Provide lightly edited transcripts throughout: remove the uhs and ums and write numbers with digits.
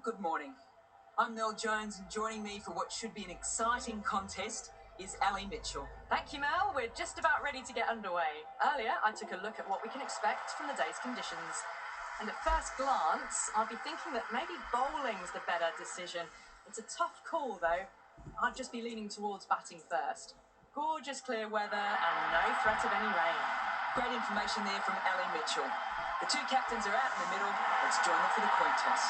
Good morning. I'm Mel Jones, and joining me for what should be an exciting contest is Ali Mitchell. Thank you, Mel. We're just about ready to get underway. Earlier, I took a look at what we can expect from the day's conditions. And at first glance, I'd be thinking that maybe bowling's the better decision. It's a tough call, though. I'd just be leaning towards batting first. Gorgeous clear weather and no threat of any rain. Great information there from Ali Mitchell. The two captains are out in the middle. Let's join them for the coin toss.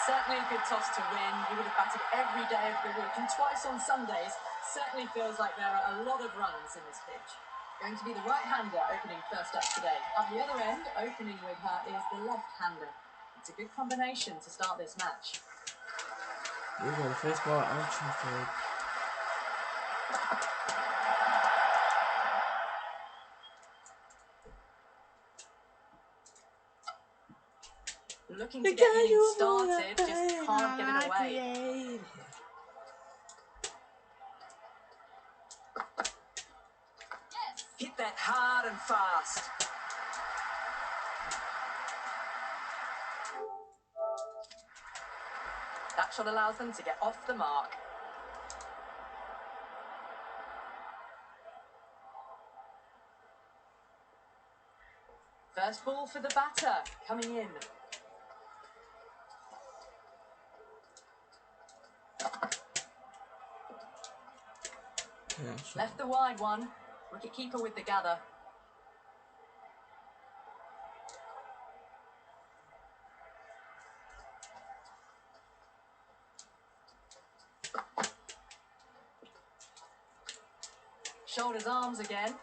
Certainly a good toss to win. You would have batted every day of the week and twice on Sundays. Certainly feels like there are a lot of runs in this pitch. Going to be the right-hander opening first up today. Up the other end, opening with her, is the left-hander. It's a good combination to start this match. Here we go, the first ball on Trafford. Looking to get the innings started, just can't get it away. Hit that hard and fast. That shot allows them to get off the mark. First ball for the batter, coming in. Yeah, Left the wide one. Wicket-keeper with the gather. Shoulders, arms again.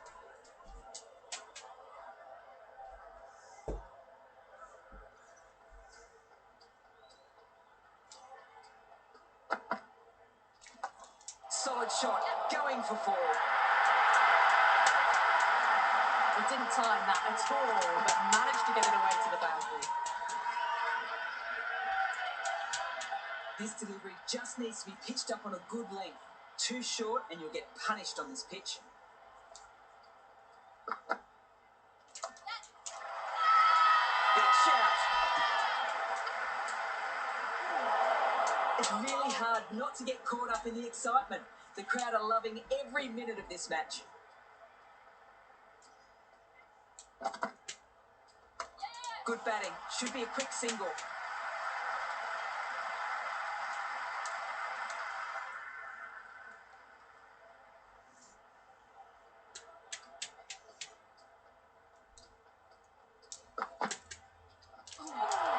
Solid shot, going for four. We didn't time that at all, but managed to get it away to the boundary. This delivery just needs to be pitched up on a good length. Too short and you'll get punished on this pitch. Big shout. It's really hard not to get caught up in the excitement. The crowd are loving every minute of this match. Good batting. Should be a quick single.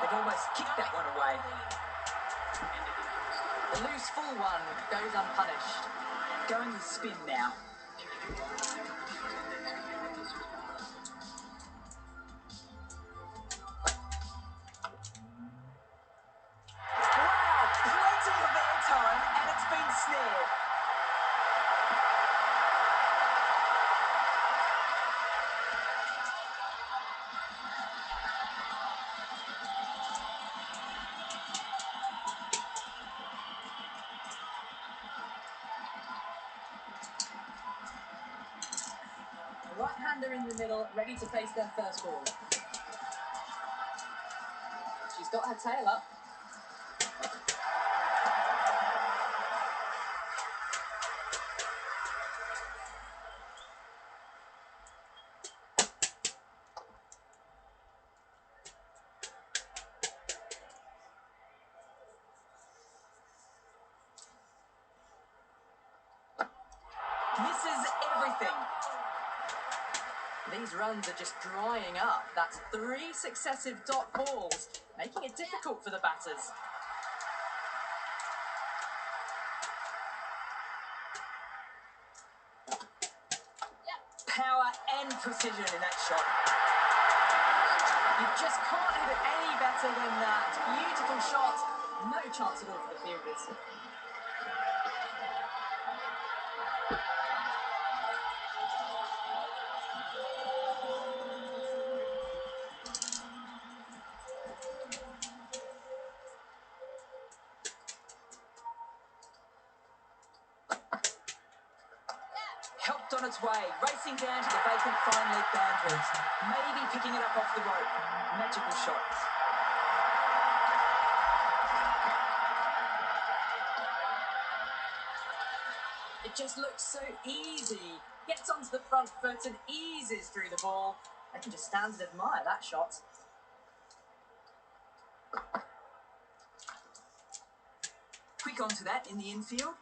They've almost kicked that one away. The loose full one goes unpunished. Going with spin now. Wow, plenty of airtime, and it's been snared. The right-hander in the middle, ready to face their first ball. She's got her tail up. Misses everything. These runs are just drying up. That's 3 successive dot balls, making it difficult for the batters. Power and precision in that shot. You just can't hit it any better than that. Beautiful shot. No chance at all for the fielders. Helped on its way, racing down to the vacant fine leg boundaries. Maybe picking it up off the rope. Magical shot. It just looks so easy. Gets onto the front foot and eases through the ball. I can just stand and admire that shot. Quick onto that in the infield.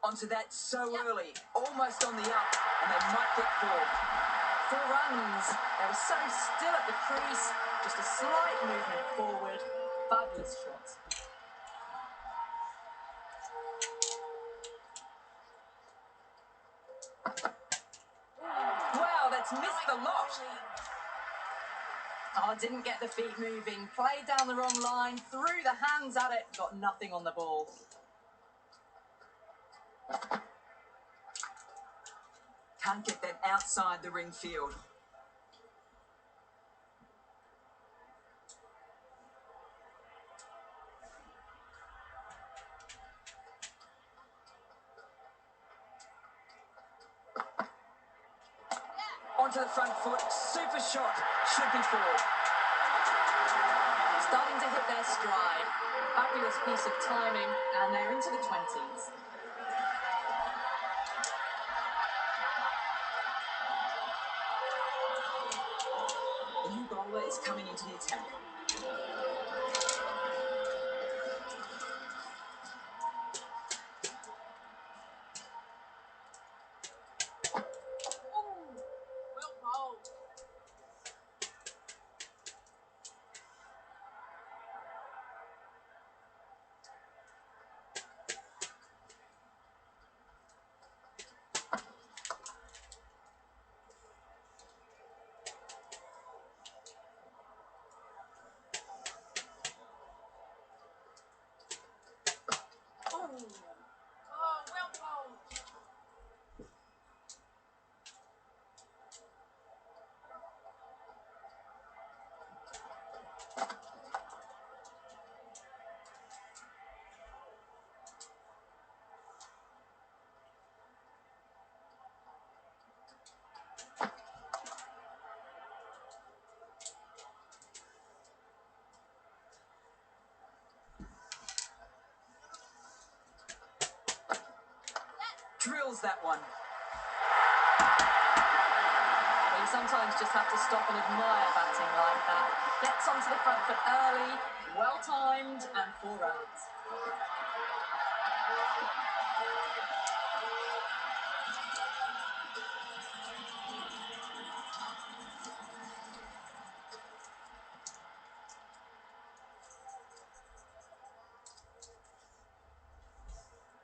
Onto that so early, almost on the up, and they might get 4. 4 runs. They were so still at the crease. Just a slight movement forward. Fabulous shot. Wow, that's missed the lot. Oh, didn't get the feet moving. Played down the wrong line. Threw the hands at it. Got nothing on the ball. Can't get that outside the ring field. Onto the front foot, super shot, should be 4. Starting to hit their stride. Fabulous piece of timing, and they're into the 20s. The new bowler is coming into the attack. Drills that one. But you sometimes just have to stop and admire batting like that. Gets onto the front foot early, well timed, and 4 runs.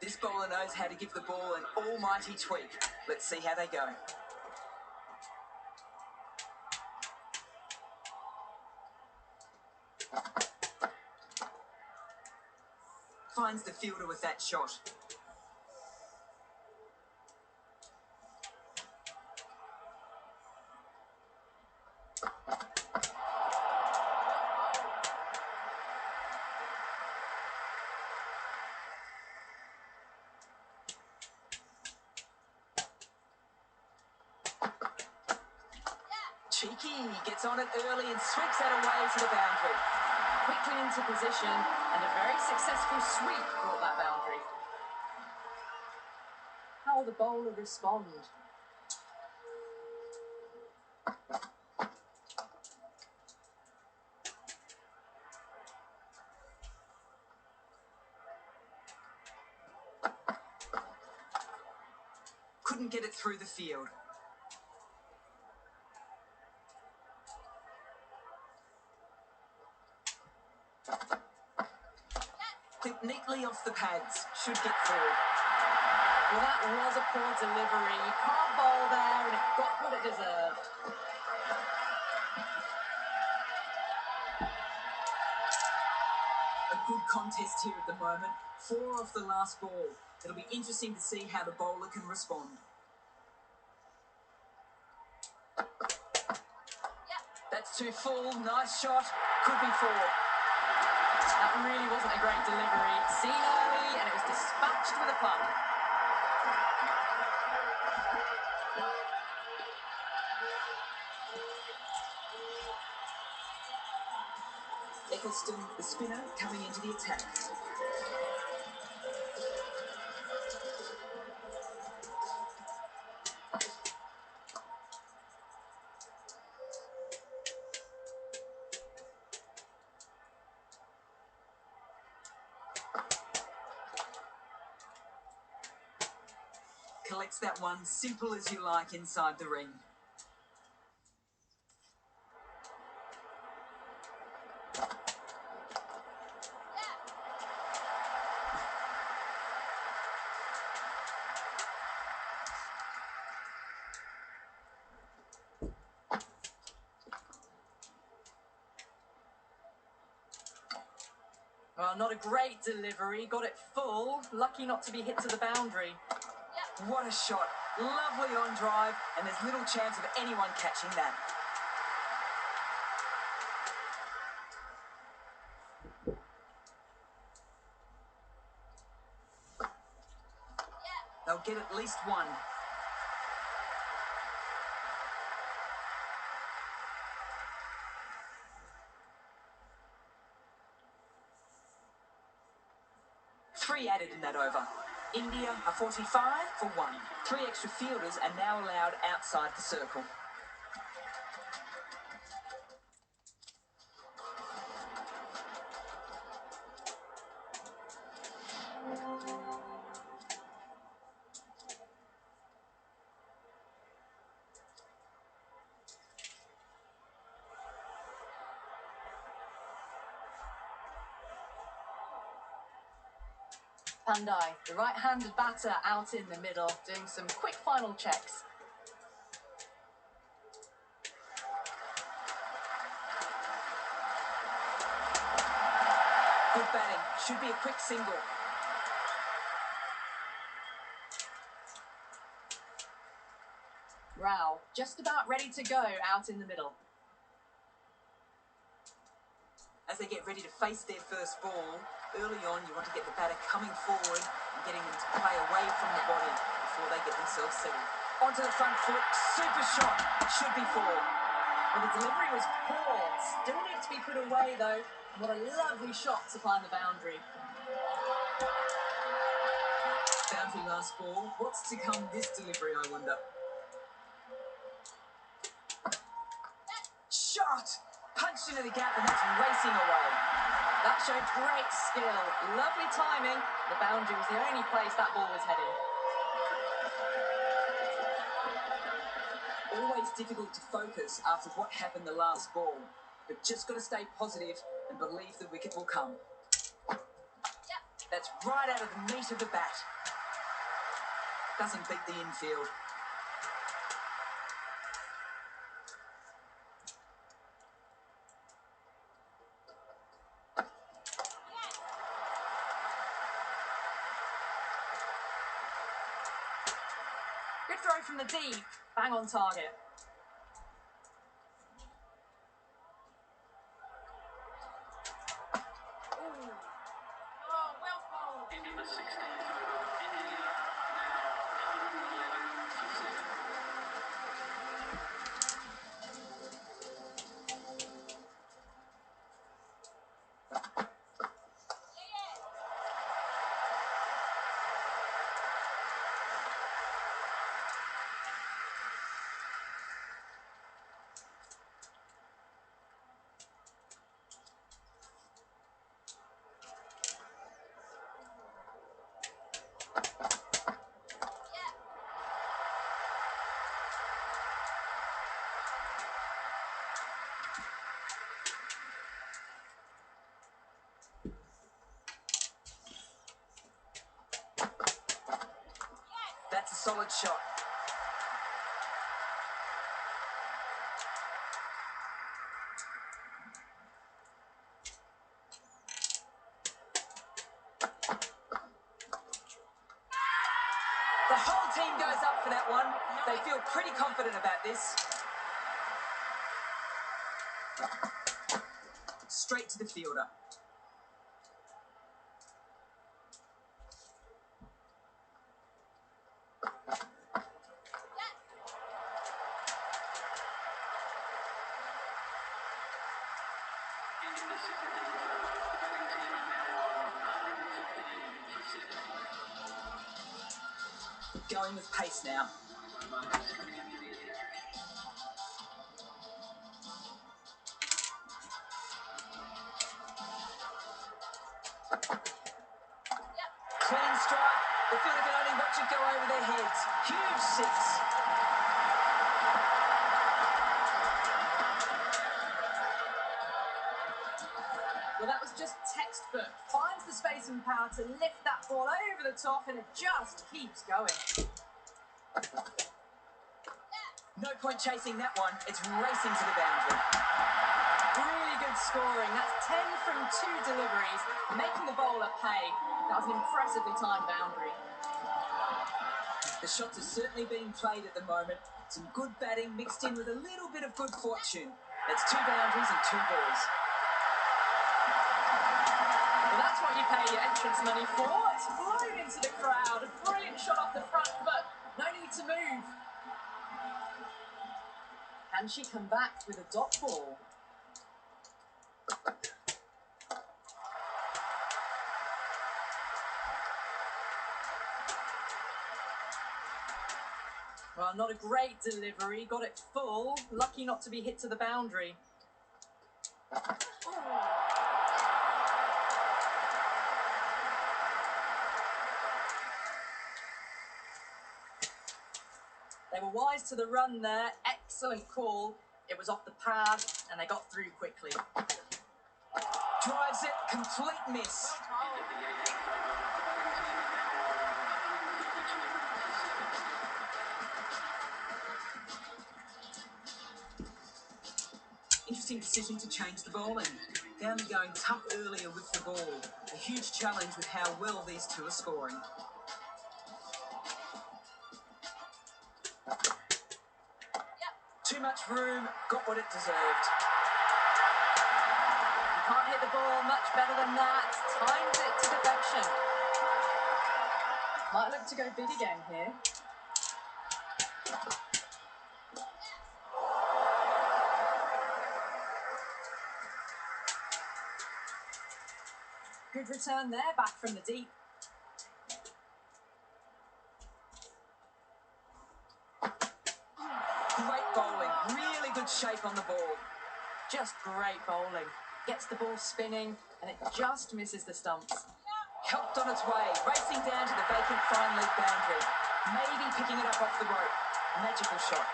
This bowler knows how to give the ball an almighty tweak. Let's see how they go. Finds the fielder with that shot. Cheeky gets on it early and sweeps that away to the boundary. Quickly into position, and a very successful sweep brought that boundary. How will the bowler respond? Couldn't get it through the field. Clipped neatly off the pads. Should get 4. Well, that was a poor delivery. You can't bowl there, and it got what it deserved. A good contest here at the moment. 4 off the last ball. It'll be interesting to see how the bowler can respond. That's too full. Nice shot. Could be 4. That really wasn't a great delivery. Seen early, and it was dispatched with a punt. Eccleston, the spinner, coming into the attack. Collects that one, simple as you like, inside the ring. Well, not a great delivery. Got it full. Lucky not to be hit to the boundary. What a shot. Lovely on drive, and there's little chance of anyone catching that. They'll get at least one. Three added in that over. India are 45 for 1. 3 extra fielders are now allowed outside the circle. Pandai, the right-handed batter, out in the middle, doing some quick final checks. Good batting. Should be a quick single. Rao, just about ready to go, out in the middle. As they get ready to face their first ball, early on you want to get the batter coming forward and getting them to play away from the body before they get themselves settled. Onto the front foot, super shot, should be 4. Well, the delivery was poor. Still needs to be put away, though. What a lovely shot to find the boundary. Boundary last ball. What's to come this delivery, I wonder? Shot! Punched into the gap, and that's racing away. That showed great skill. Lovely timing. The boundary was the only place that ball was heading. Always difficult to focus after what happened the last ball, but just got to stay positive and believe the wicket will come. That's right out of the meat of the bat. Doesn't beat the infield. Good throw from the deep. Bang on target. Into the 16th over. India now 111 for 7. That's a solid shot. The whole team goes up for that one. They feel pretty confident about this. Straight to the fielder. Going with pace now. Clean strike. The fielder can only watch it go over their heads. Huge six. Well, that was just textbook. Finds the space and power to lift that ball over the top, and it just keeps going. No point chasing that one. It's racing to the boundary. Really good scoring. That's 10 from 2 deliveries, making the bowler pay. That was an impressively timed boundary. The shots are certainly being played at the moment. Some good batting mixed in with a little bit of good fortune. That's 2 boundaries and 2 balls. Well, that's what you pay your entrance money for. It's flown into the crowd. A brilliant shot off the front, but no need to move. Can she come back with a dot ball? Well, not a great delivery. Got it full. Lucky not to be hit to the boundary. They were wise to the run there. Excellent call. It was off the pad, and they got through quickly. Drives it, complete miss. Interesting decision to change the bowling. Found them going tough earlier with the ball. A huge challenge with how well these two are scoring. Too much room, got what it deserved. You can't hit the ball much better than that. Timed it to perfection. Might look to go big again here. Good return there, back from the deep. Great bowling, really good shape on the ball. Just great bowling. Gets the ball spinning, and it just misses the stumps. Helped on its way, racing down to the vacant fine leg boundary. Maybe picking it up off the rope. Magical shot.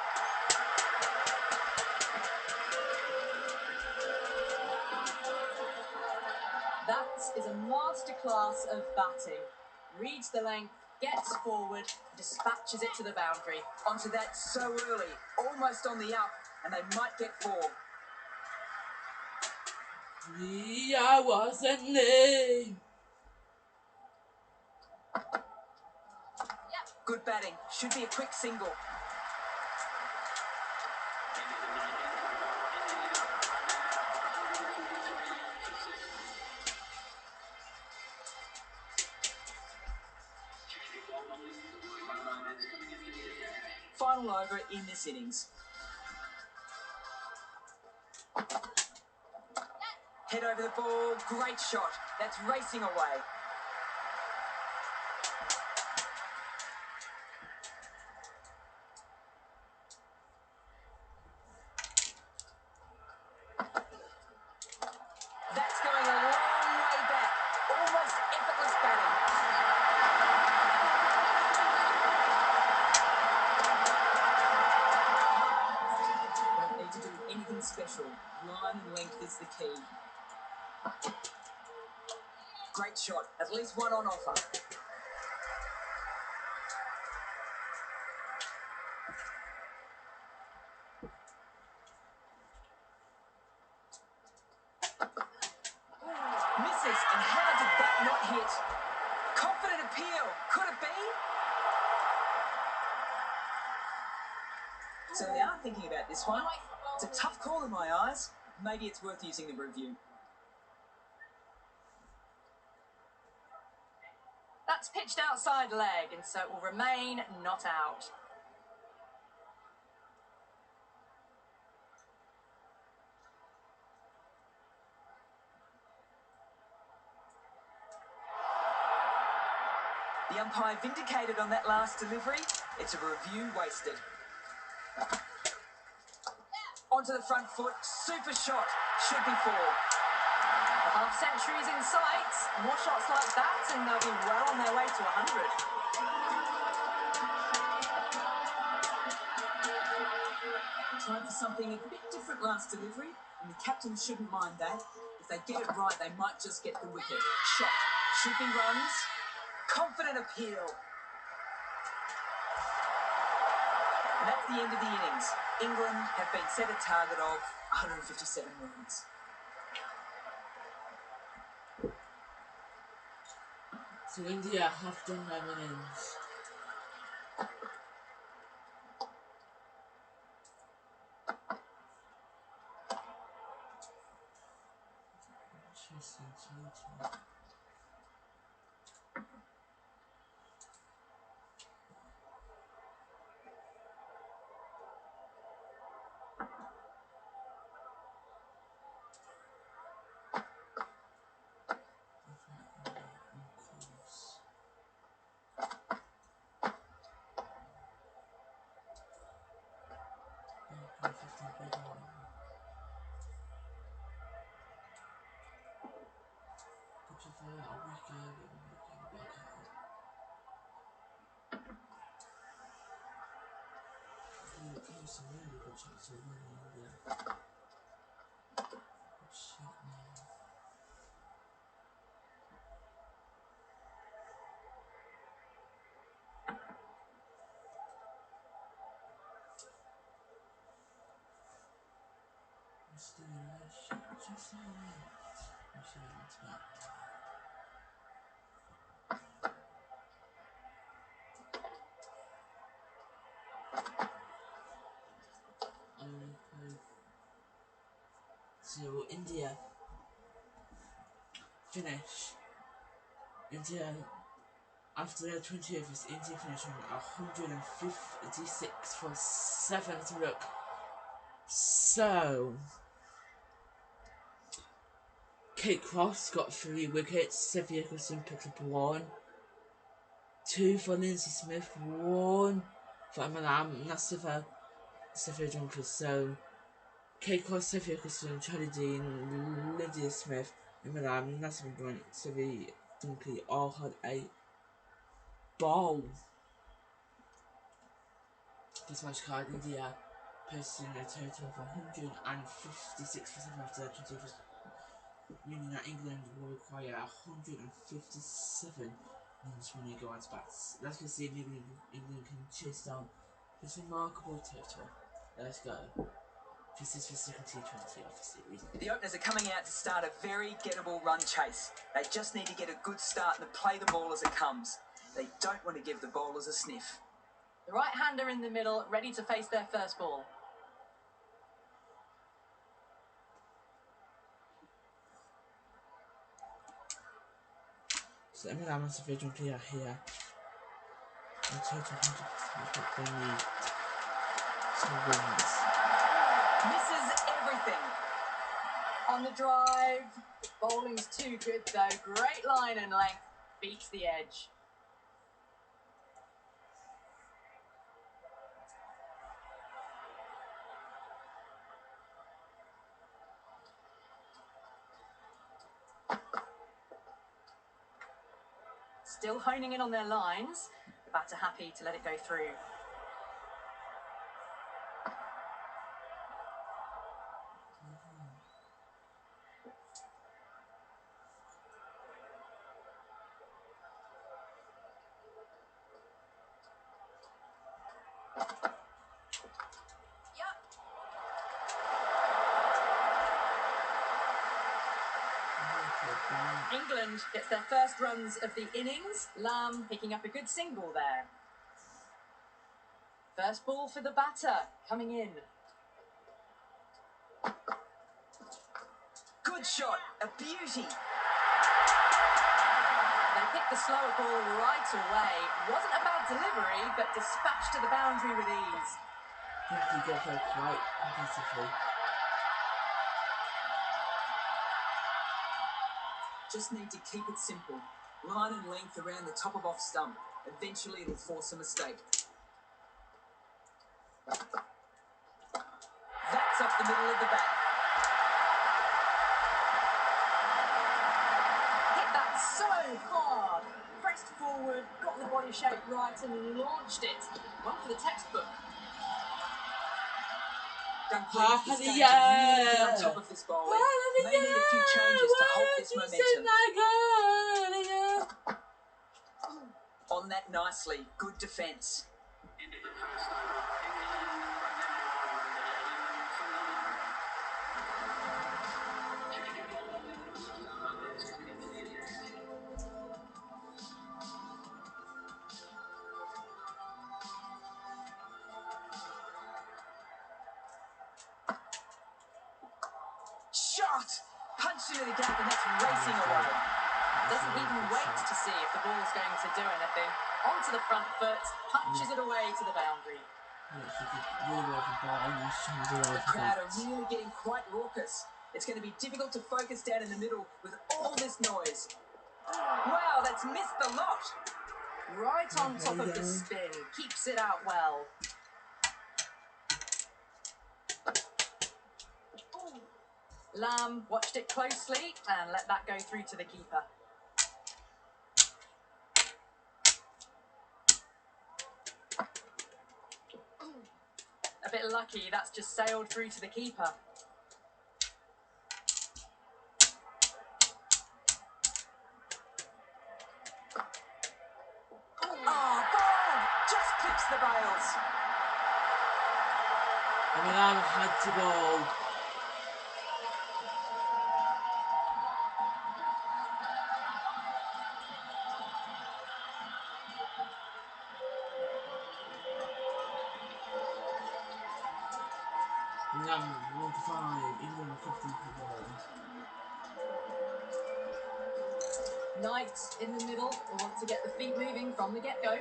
That is a masterclass of batting. Reads the length, gets forward, dispatches it to the boundary. Onto that so early, almost on the up, and they might get 4. I was a name. Good batting, should be a quick single. Final over in this innings. Head over the ball, great shot. That's racing away. That's going a long way back. Almost effortless batting. Don't need to do anything special. Line and length is the key. Great shot. At least one on offer. Misses, and how did that not hit? Confident appeal. Could it be? So they are thinking about this one. It's a tough call in my eyes. Maybe it's worth using the review. That's pitched outside leg, and so it will remain not out. The umpire vindicated on that last delivery. It's a review wasted. Onto the front foot, super shot, should be 4. The half century's in sight. More shots like that and they'll be well on their way to 100. Tried for something a bit different last delivery, and the captain shouldn't mind that. If they get it right, they might just get the wicket. Shot, should be runs. Confident appeal. And that's the end of the innings. England have been set a target of 157 runs. So India have done their innings. Interesting. So India finish. India after their 20 overs, India finished on 156 for 7th look. So Kate Cross got 3 wickets, Sophia Nicholson picked up 1, 2 for Lindsay Smith, 1 for Amalam Nasifa, Sophia Dunkley. So Kate Cross, Sophia Nicholson, Charlie Dean, Lydia Smith, Amalam Nasifa Brunt, Sophia Dunkley all had a ball. This match card, India posting a total of 156 for 7 after their 20 overs, meaning that England will require 157 runs when they go on to bats. Let's go see if England can chase down this remarkable total. Let's go. This is for second T20 of the series. The openers are coming out to start a very gettable run chase. They just need to get a good start and play the ball as it comes. They don't want to give the bowlers a sniff. The right-hander in the middle, ready to face their first ball. So Emily and Sophia Dunkley are here. In total 100%, but they need 2 wins. Misses everything. On the drive, bowling's too good though. Great line and length, beats the edge. Still honing in on their lines. The batter happy to let it go through. England gets their first runs of the innings. Lamb picking up a good single there. First ball for the batter, coming in. Good shot, a beauty. They picked the slower ball right away. Wasn't a bad delivery, but dispatched to the boundary with ease. Dunkley got her quite competitively. Just need to keep it simple. Line and length around the top of off stump. Eventually it'll force a mistake. That's off the middle of the bat. Hit that so hard. Pressed forward, got the body shape right and launched it. One for the textbook. Dunkley is going to really get on top of this bowling. May need a few changes to halt this momentum. On that nicely. Good defence. Into the first over, England Shot! Punched into the gap and that's racing away. Doesn't even wait to see if the ball's going to do anything. Onto the front foot, punches it away to the boundary. The crowd are really getting quite raucous. It's going to be difficult to focus down in the middle with all this noise. Wow, that's missed the lot. Right on top of the spin, keeps it out well. Lamb watched it closely and let that go through to the keeper. A bit lucky, that's just sailed through to the keeper. Oh, ball! Just clips the bails. Lam had to go. Lam 1-5, England 15-1. Knight in the middle, will want to get the feet moving from the get-go.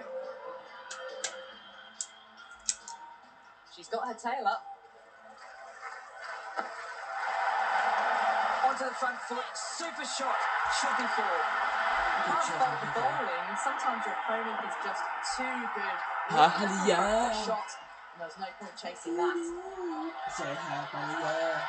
She's got her tail up. Onto the front foot, super shot. Should be four. Can't fault the bowling. Sometimes your opponent is just too good. Yeah. Shot, and there's no point chasing that. Say yeah.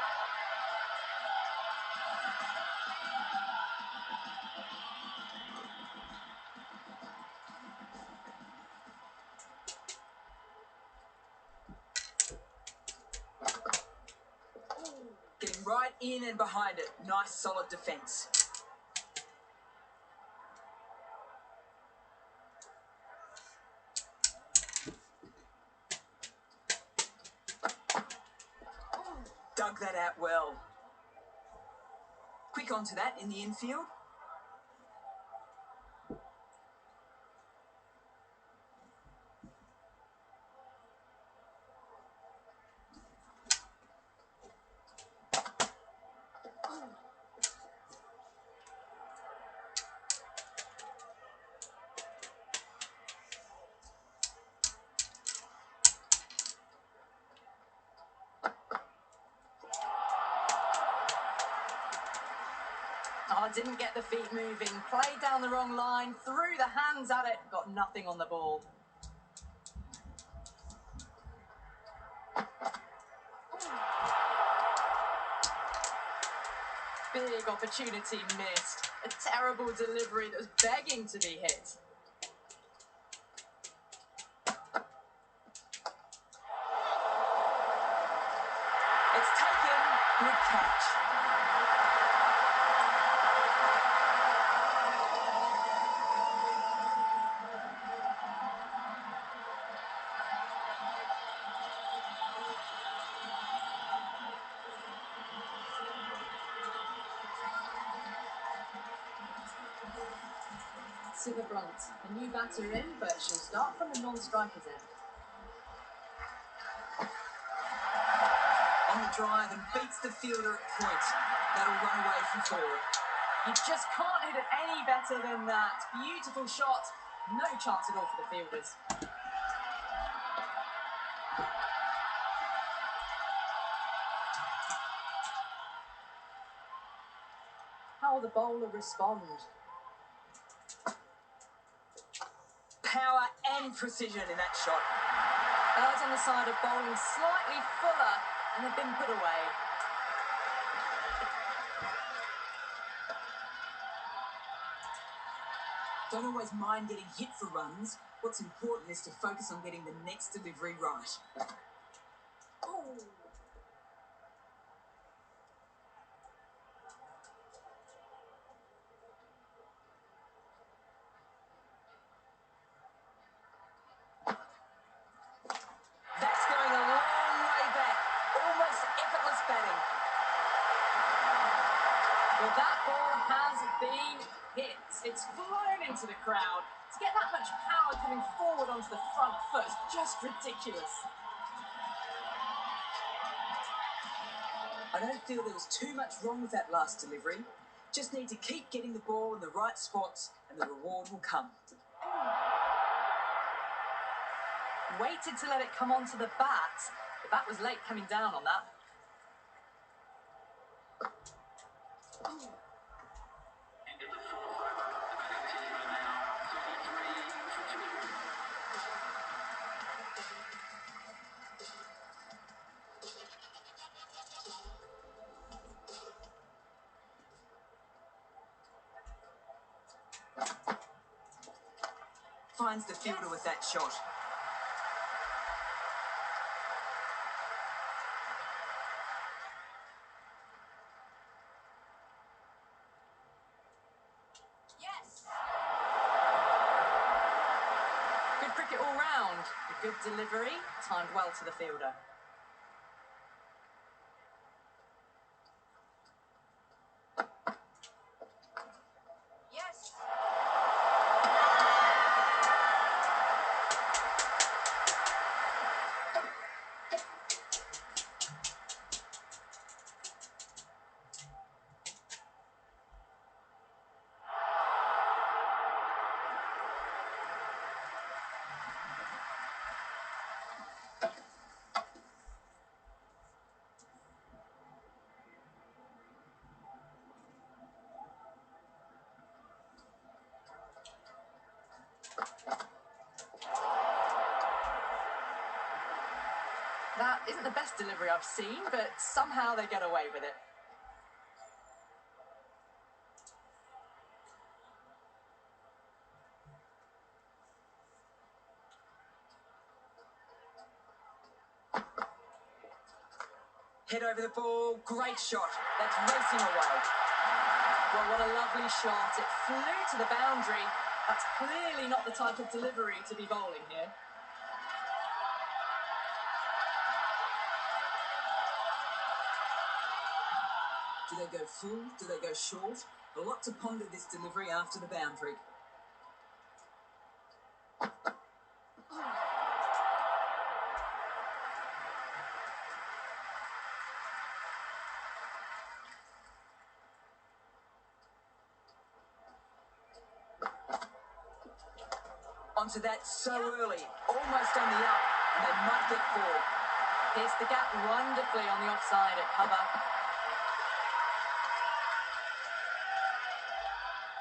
Getting right in and behind it. Nice solid defence. Dug that out well. Quick onto that in the infield. Oh, didn't get the feet moving. Played down the wrong line, threw the hands at it, got nothing on the ball. Big opportunity missed. A terrible delivery that was begging to be hit. It's taken. Good catch. Siva Brunt, a new batter in, but she'll start from the non-striker's end. On the drive and beats the fielder at point. That'll run away from forward. You just can't hit it any better than that. Beautiful shot. No chance at all for the fielders. How will the bowler respond? stunning precision in that shot. Birds on the side of bowling slightly fuller and they've been put away. Don't always mind getting hit for runs. What's important is to focus on getting the next delivery right. Oh. That's going a long way back. Almost effortless batting. Well, that ball has been hit. It's flown into the crowd. To get that much power coming forward onto the front foot is just ridiculous. I don't feel there was too much wrong with that last delivery. Just need to keep getting the ball in the right spots and the reward will come. Waited to let it come onto the bat. The bat was late coming down on that. Into the fourth over. The batting team are now 33 for 2. Finds the fielder with that shot. Yes! Good cricket all round. A good delivery, timed well to the fielder. Yes! That isn't the best delivery I've seen, but somehow they get away with it. Head over the ball, great shot. That's racing away. Well, what a lovely shot. It flew to the boundary. That's clearly not the type of delivery to be bowling here. Do they go full? Do they go short? A lot to ponder this delivery after the boundary. Onto that so early, almost on the up, and they might get 4. Pierced the gap wonderfully on the offside at cover.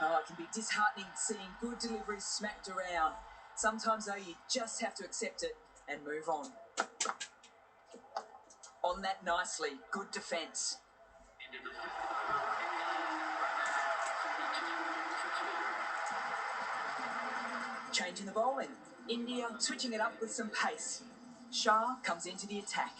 Oh, it can be disheartening seeing good deliveries smacked around. Sometimes, though, you just have to accept it and move on. On that nicely, good defence. Into the fifth over. England are now 32 for 2. Changing the bowling. India switching it up with some pace. Shah comes into the attack.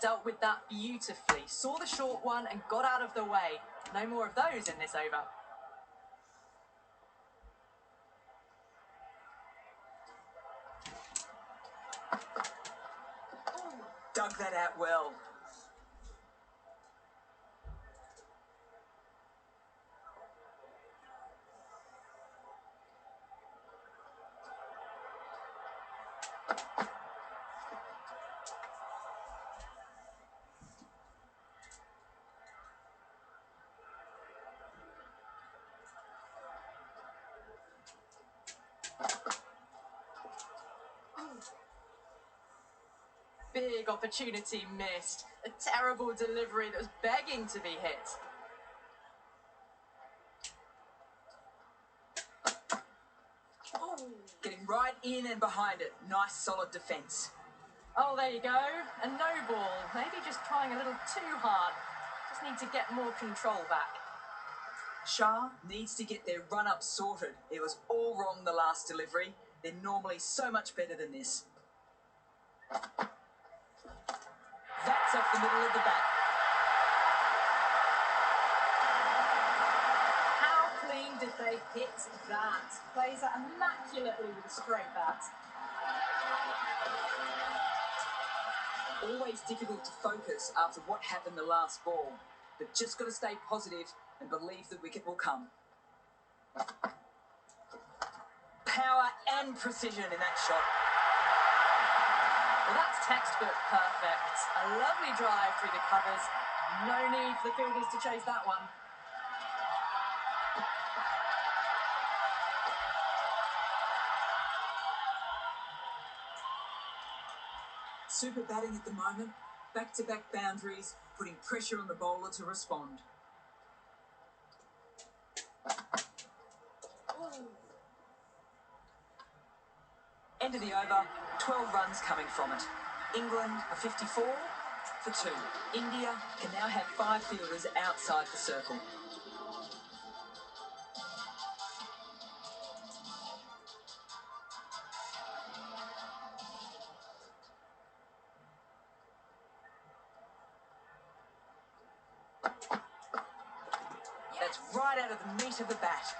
Dealt with that beautifully. Saw the short one and got out of the way. No more of those in this over. Dug that out well. big opportunity missed. A terrible delivery that was begging to be hit. Getting right in and behind it. Nice, solid defence. Oh, there you go. A no ball. Maybe just trying a little too hard. Just need to get more control back. Shah needs to get their run-up sorted. It was all wrong the last delivery. They're normally so much better than this. That's off the middle of the bat. How clean did they hit that? Plays that immaculately with a straight bat. Always difficult to focus after what happened the last ball, but just got to stay positive and believe the wicket will come. Power and precision in that shot. Well, that's textbook perfect. A lovely drive through the covers. No need for the fielders to chase that one. Super batting at the moment. Back-to-back boundaries, putting pressure on the bowler to respond. End of the over, 12 runs coming from it. England are 54 for 2. India can now have 5 fielders outside the circle. That's right out of the meat of the bat.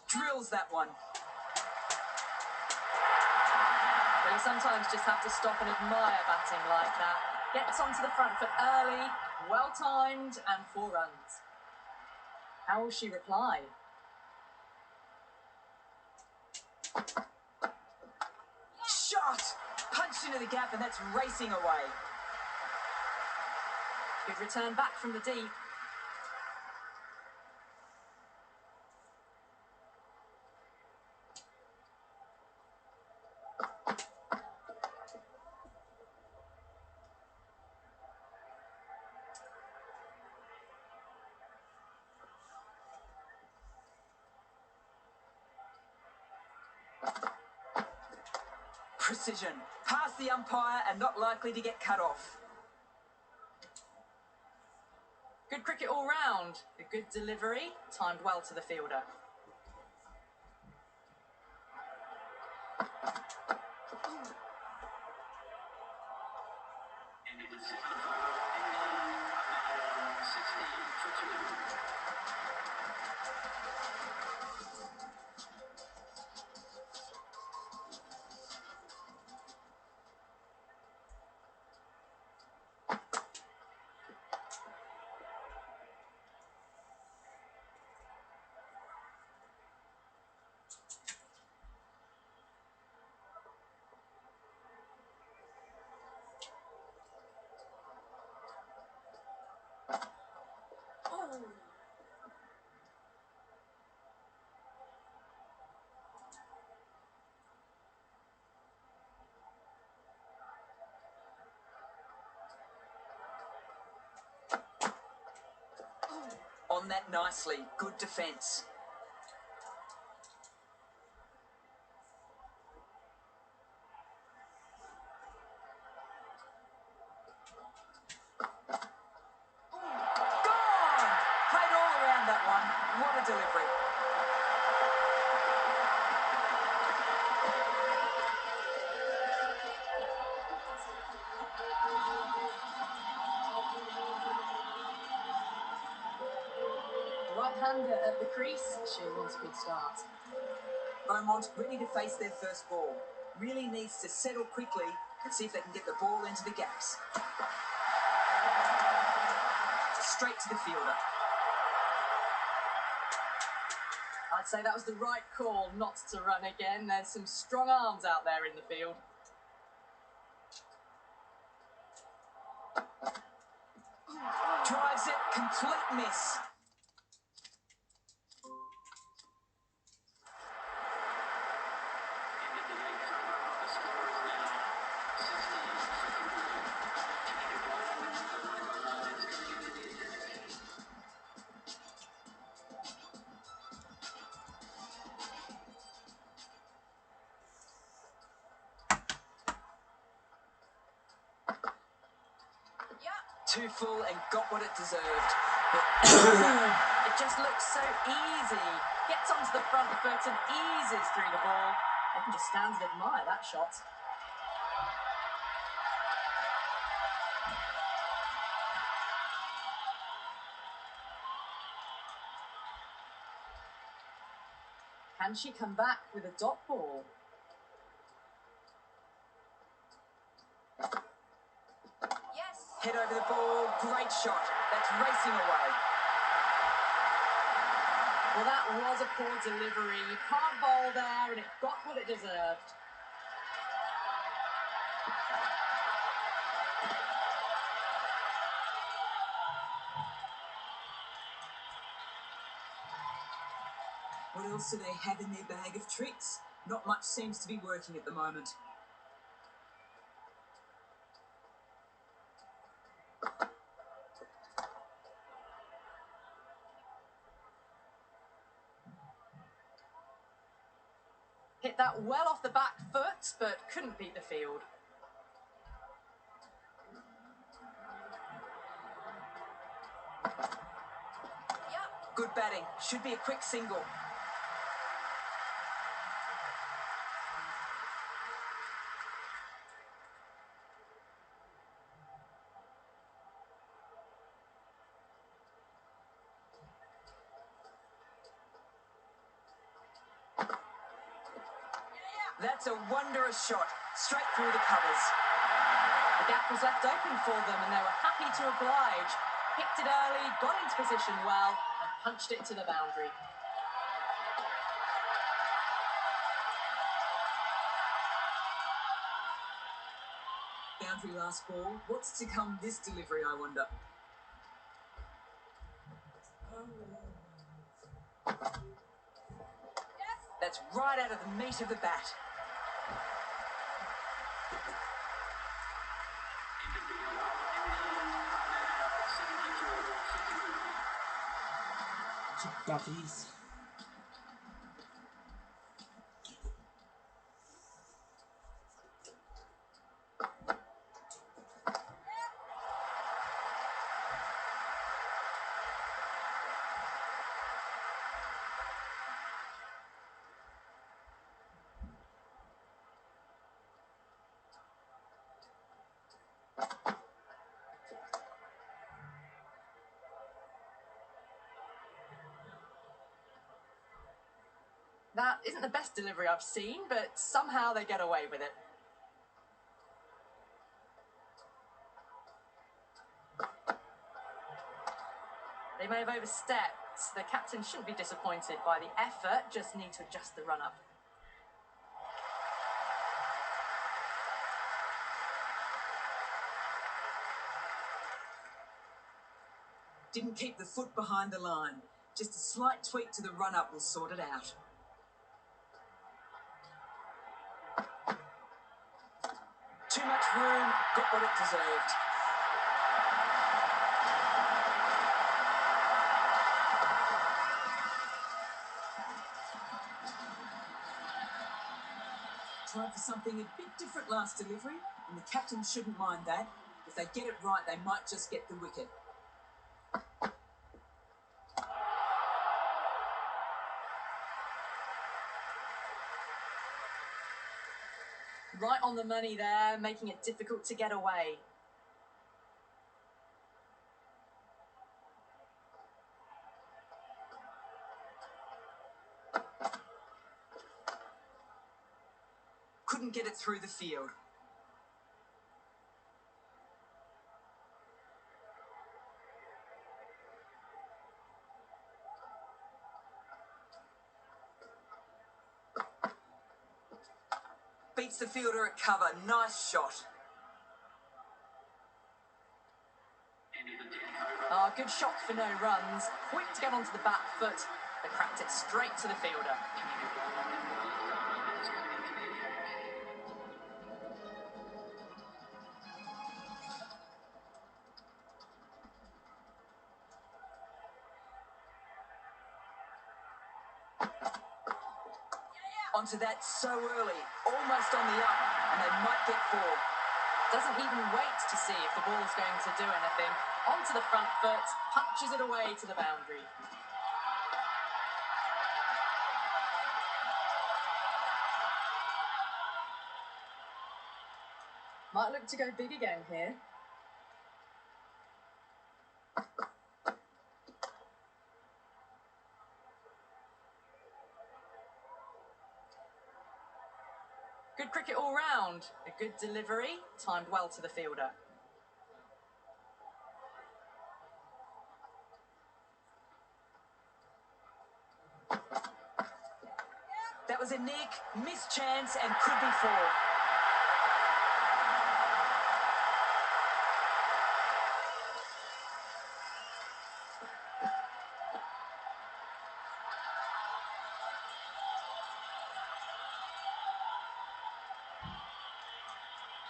Drills that one. But you sometimes just have to stop and admire batting like that. Gets onto the front foot early, well timed, and 4 runs. How will she reply? Shot! Punched into the gap, and that's racing away. Good return back from the deep. Precision. Past the umpire and not likely to get cut off. Good cricket all round. A good delivery, timed well to the fielder. Ended the 6th over. England are now 16 for 2. On that nicely. Good defence. Gone! Played all around that one. What a delivery. Right-hander at the crease. She wants a good start. Beaumont ready to face their first ball. Really needs to settle quickly and see if they can get the ball into the gaps. Straight to the fielder. I'd say that was the right call not to run again. There's some strong arms out there in the field. Drives it, complete miss. Into the eighth over. The score is now 60-53. Trinity Blossom is going to get to the attack. Too full and got what it deserved. It just looks so easy. Gets onto the front foot and eases through the ball. I can just stand and admire that shot. Can she come back with a dot ball? Head over the ball, great shot. That's racing away. Well, that was a poor delivery. You can't bowl there, and it got what it deserved. What else do they have in their bag of tricks? Not much seems to be working at the moment. Hit that well off the back foot, but couldn't beat the field. Good batting. Should be a quick single. That's a wondrous shot. Straight through the covers. The gap was left open for them, and they were happy to oblige. Picked it early, got into position well, and punched it to the boundary. Boundary last ball. What's to come this delivery, I wonder? That's right out of the meat of the bat. Buggies. That isn't the best delivery I've seen, but somehow they get away with it. They may have overstepped. The captain shouldn't be disappointed by the effort, just need to adjust the run-up. Didn't keep the foot behind the line. Just a slight tweak to the run-up will sort it out. Too much room, got what it deserved. Tried for something a bit different last delivery, and the captain shouldn't mind that. If they get it right, they might just get the wicket. Right on the money there, making it difficult to get away. Couldn't get it through the field. meets the fielder at cover. Nice shot. Good shot for no runs. Quick to get onto the back foot, but cracked it straight to the fielder. Onto that so early, almost on the up, and they might get 4. Doesn't even wait to see if the ball's going to do anything. Onto the front foot, punches it away to the boundary. Might look to go big again here. Good cricket all round. A good delivery, timed well to the fielder. That was a nick, missed chance, and could be 4.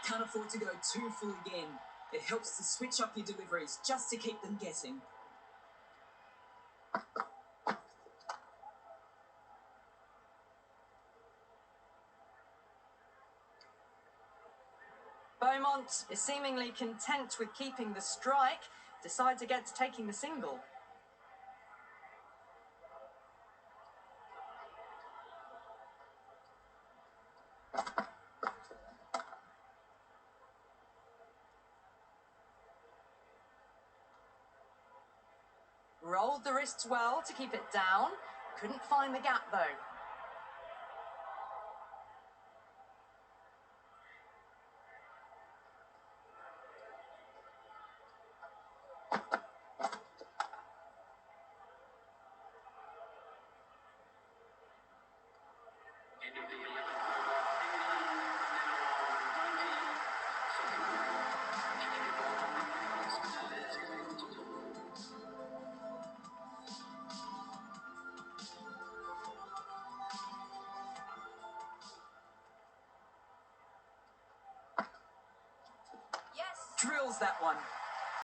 Can't afford to go too full again. It helps to switch up your deliveries just to keep them guessing. Beaumont is seemingly content with keeping the strike, decides against taking the single. Rolled the wrists well to keep it down. Couldn't find the gap though. End of the 11th Drills that one.